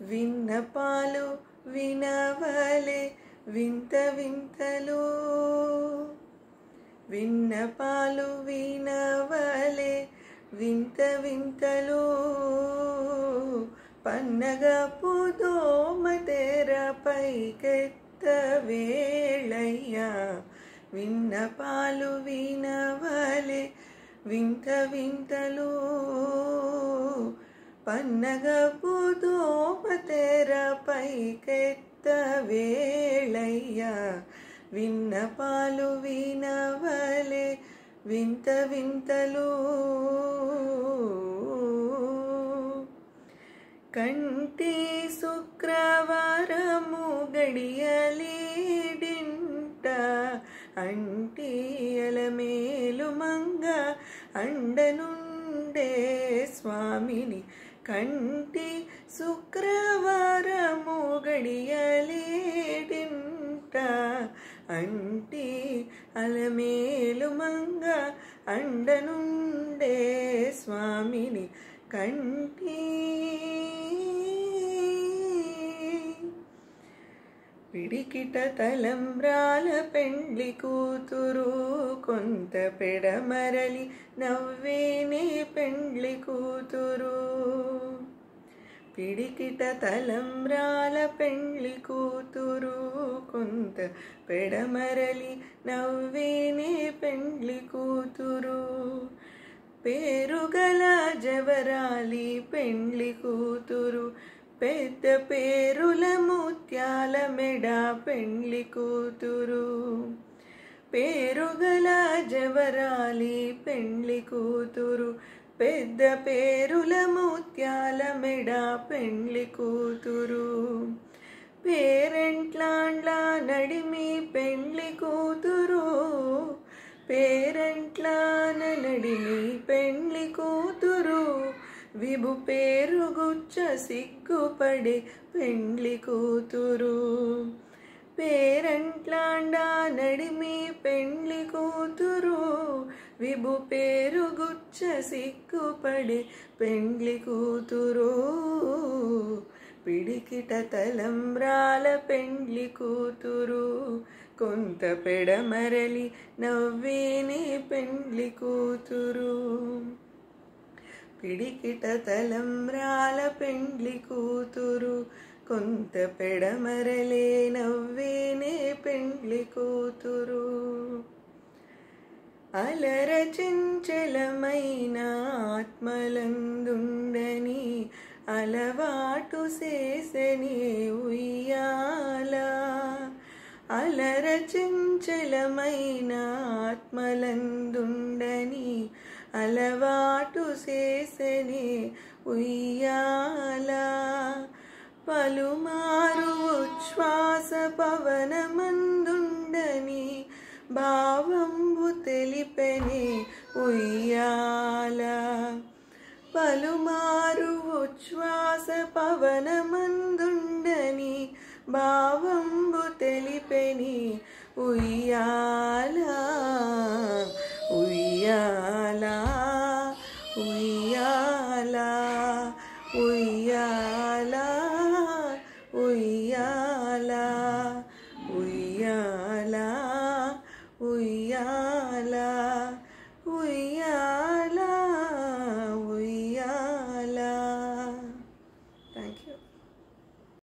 విన్నపాలు వినవలే వింత వింతలు, విన్నపాలు వినవలే వింత వింతలు, పన్నగపు దోమ తెర పైకెత్త వేళయ్యా. విన్నపాలు వినవలే వింత వింతలు, పన్నగపు దోమ తెర పైకెత్త వేళయ్యా. విన్నపాలు వినవలే వింత వింతలు, కంటి శుక్రవారము గడియలేడింట, అంటి అలమేలు మంగ అండనుండే స్వామిని. కంటి శుక్రవారము గడియలేడింట, అంటి అలమేలు మంగ అండనుండే స్వామిని. కంటి పిడికిట తలంబ్రాల పెండ్లి కూతురు, కొంత పెడమరలి నవ్వేనే పెండ్లి కూతురు. పిడికిట తలంబ్రాల పెండ్లి కూతురు, కొంత పెడమరలి నవ్వేనే పెండ్లి కూతురు. పేరుగల జవరాలి పెండ్లి కూతురు, పెద్ద పేరుల ముత్యాల మెడ పెండ్లి కూతురు. పేరుగల జవరాలి పెండ్లి కూతురు, పెద్ద పేరుల ముత్యాల మెడ పెండ్లి కూతురు. పేరెంట్లాండ్ల నడిమి పెండ్లి కూతురు, పేరెంట్లాన నడిమి పెండ్లి కూతురు. విభు పేరుగుచ్చ సిగ్గుపడే పెండ్లి కూతురు. పేరెంట్లాండ నడిమి పెండ్లి కూతురు, విభు పేరుగుచ్చ సిగ్గుపడే పెండ్లి కూతురు. పిడికిట తలంబ్రాల పెండ్లి కూతురు, కొంత పెడమరలి నవ్వేనే పెండ్లి కూతురు. పిడికిట తలంబ్రాల పెండ్లి కూతురు, కొంత పెడమరలే నవ్వేనే పెండ్లి కూతురు. అలర చంచలమైన ఆత్మలందుండని అలవాటు చేసని ఉయ్యాల. అలర చంచలమైన ఆత్మలందుండని అలవాటు చేసని ఉయ్యాల. పలుమారు ఉచ్ఛ్వాస పవనమందుండని భావంబు తెలిపెని ఉయ్యాల. పలుమారు ఉచ్ఛ్వాస పవనమందుండని భావంబు తెలిపెని ఉయ్యాల. ఉయ్యాల ఉయ్యాల ఉయ్యాల.